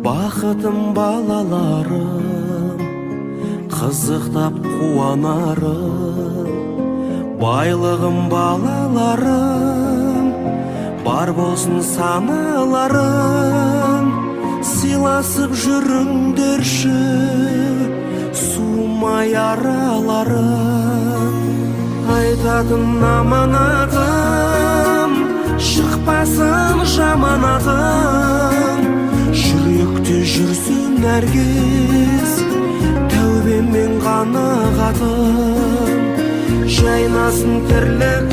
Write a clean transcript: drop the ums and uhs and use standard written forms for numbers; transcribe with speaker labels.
Speaker 1: бақытым балаларым, қызықтап қуанарым. Байлығым балаларым, бар болсын саналарым. Сыйласып жүріңдерші, суымай араларым. Айтатын аманатым, шықпасын жаманатым. Жүректе жүрсін әркез, тәубемен қанағатым. Жайнасын тірлік